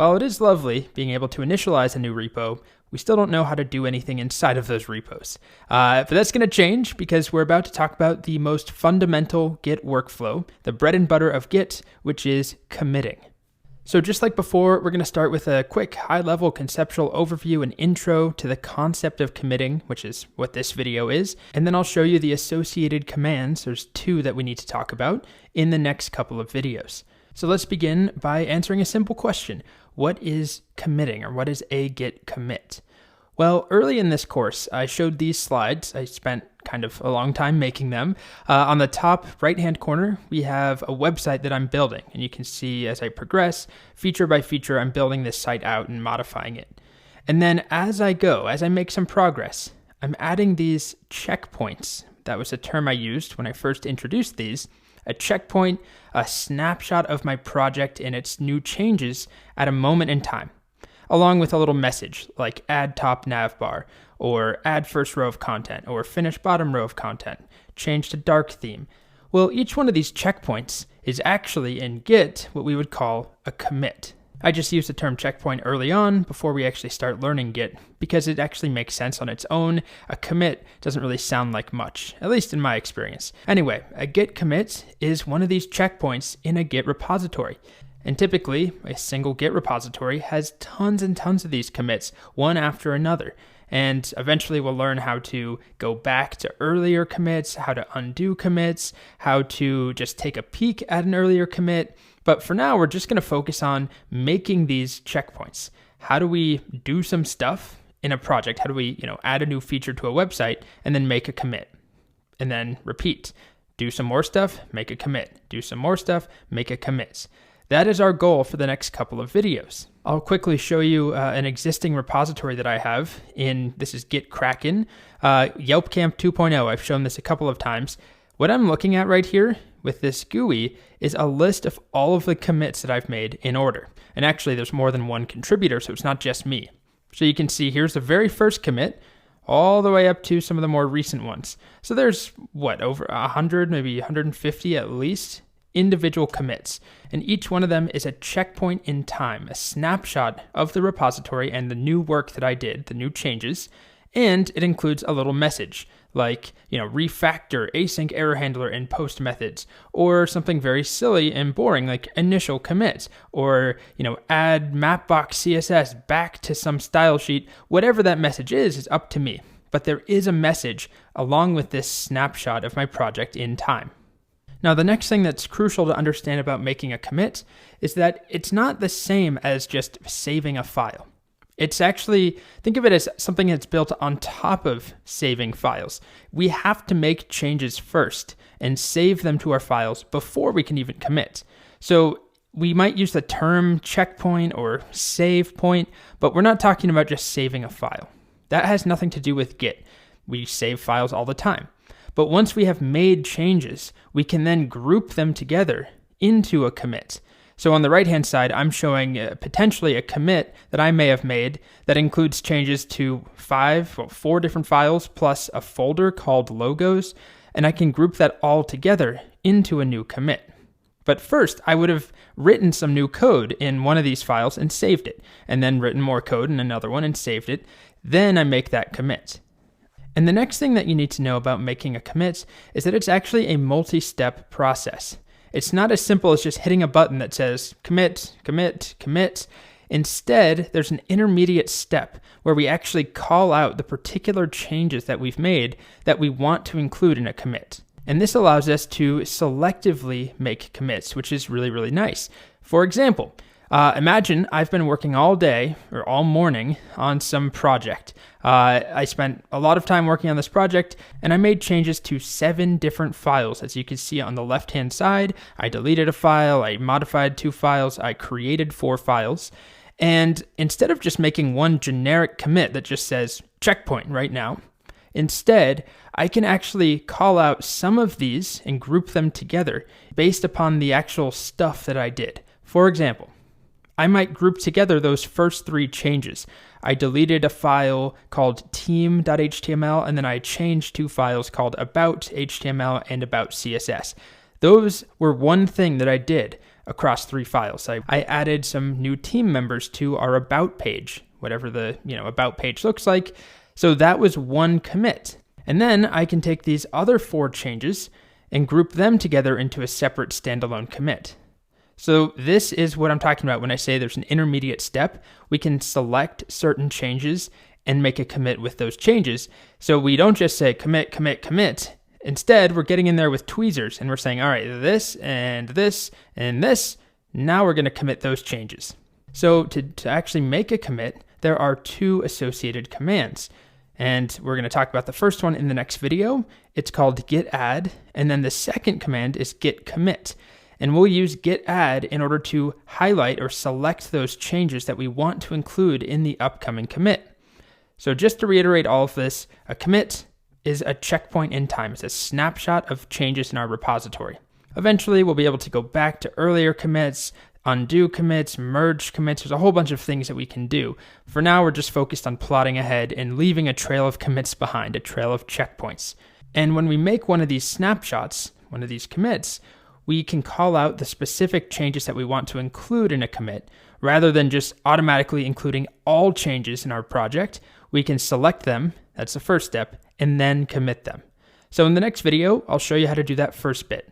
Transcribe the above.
While it is lovely being able to initialize a new repo, we still don't know how to do anything inside of those repos. But that's going to change because we're about to talk about the most fundamental Git workflow, the bread and butter of Git, which is committing. So just like before, we're going to start with a quick high-level conceptual overview and intro to the concept of committing, which is what this video is, and then I'll show you the associated commands, there's 2 that we need to talk about, in the next couple of videos. So let's begin by answering a simple question. What is committing, or what is a Git commit? Well, early in this course, I showed these slides. I spent kind of a long time making them. On the top right-hand corner, we have a website that I'm building. And you can see as I progress, feature by feature, I'm building this site out and modifying it. And then as I go, as I make some progress, I'm adding these checkpoints. That was a term I used when I first introduced these. A checkpoint, a snapshot of my project and its new changes at a moment in time, along with a little message like add top navbar, or add first row of content, or finish bottom row of content, change to dark theme. Well, each one of these checkpoints is actually in Git what we would call a commit. I just use the term checkpoint early on before we actually start learning Git because it actually makes sense on its own. A commit doesn't really sound like much, at least in my experience. Anyway, a Git commit is one of these checkpoints in a Git repository. And typically, a single Git repository has tons and tons of these commits, one after another. And eventually we'll learn how to go back to earlier commits, how to undo commits, how to just take a peek at an earlier commit. But for now, we're just going to focus on making these checkpoints. How do we do some stuff in a project? How do we, add a new feature to a website and then make a commit? And then repeat. Do some more stuff, make a commit. Do some more stuff, make a commit. That is our goal for the next couple of videos. I'll quickly show you an existing repository that I have this is Git Kraken, YelpCamp 2.0. I've shown this a couple of times. What I'm looking at right here with this GUI is a list of all of the commits that I've made in order. And actually there's more than one contributor, so it's not just me. So you can see here's the very first commit, all the way up to some of the more recent ones. So there's over 100, maybe 150 at least, individual commits, and each one of them is a checkpoint in time, a snapshot of the repository and the new work that I did, the new changes, and it includes a little message like, refactor async error handler and post methods, or something very silly and boring like initial commits, or, add Mapbox CSS back to some style sheet. Whatever that message is up to me, but there is a message along with this snapshot of my project in time. Now, the next thing that's crucial to understand about making a commit is that it's not the same as just saving a file. It's actually, think of it as something that's built on top of saving files. We have to make changes first and save them to our files before we can even commit. So we might use the term checkpoint or save point, but we're not talking about just saving a file. That has nothing to do with Git. We save files all the time. But once we have made changes, we can then group them together into a commit. So on the right-hand side, I'm showing potentially a commit that I may have made that includes changes to 4 different files plus a folder called logos, and I can group that all together into a new commit. But first, I would have written some new code in one of these files and saved it, and then written more code in another one and saved it. Then I make that commit. And the next thing that you need to know about making a commit is that it's actually a multi-step process. It's not as simple as just hitting a button that says commit, commit, commit. Instead, there's an intermediate step where we actually call out the particular changes that we've made that we want to include in a commit. And this allows us to selectively make commits, which is really, really nice. For example, imagine I've been working all day or all morning on some project. I spent a lot of time working on this project, and I made changes to 7 different files. As you can see on the left-hand side, I deleted a file, I modified 2 files, I created 4 files. And instead of just making one generic commit that just says checkpoint right now, instead, I can actually call out some of these and group them together based upon the actual stuff that I did. For example, I might group together those first 3 changes. I deleted a file called team.html, and then I changed 2 files called about.html and about.css. Those were one thing that I did across 3 files. I added some new team members to our about page, whatever the about page looks like. So that was one commit. And then I can take these other 4 changes and group them together into a separate standalone commit. So this is what I'm talking about when I say there's an intermediate step. We can select certain changes and make a commit with those changes. So we don't just say commit, commit, commit. Instead, we're getting in there with tweezers and we're saying, all right, this and this and this. Now we're going to commit those changes. So to actually make a commit, there are 2 associated commands. And we're going to talk about the first one in the next video. It's called git add. And then the second command is git commit. And we'll use git add in order to highlight or select those changes that we want to include in the upcoming commit. So just to reiterate all of this, a commit is a checkpoint in time. It's a snapshot of changes in our repository. Eventually, we'll be able to go back to earlier commits, undo commits, merge commits. There's a whole bunch of things that we can do. For now, we're just focused on plotting ahead and leaving a trail of commits behind, a trail of checkpoints. And when we make one of these snapshots, one of these commits, we can call out the specific changes that we want to include in a commit. Rather than just automatically including all changes in our project, we can select them, that's the first step, and then commit them. So in the next video, I'll show you how to do that first bit.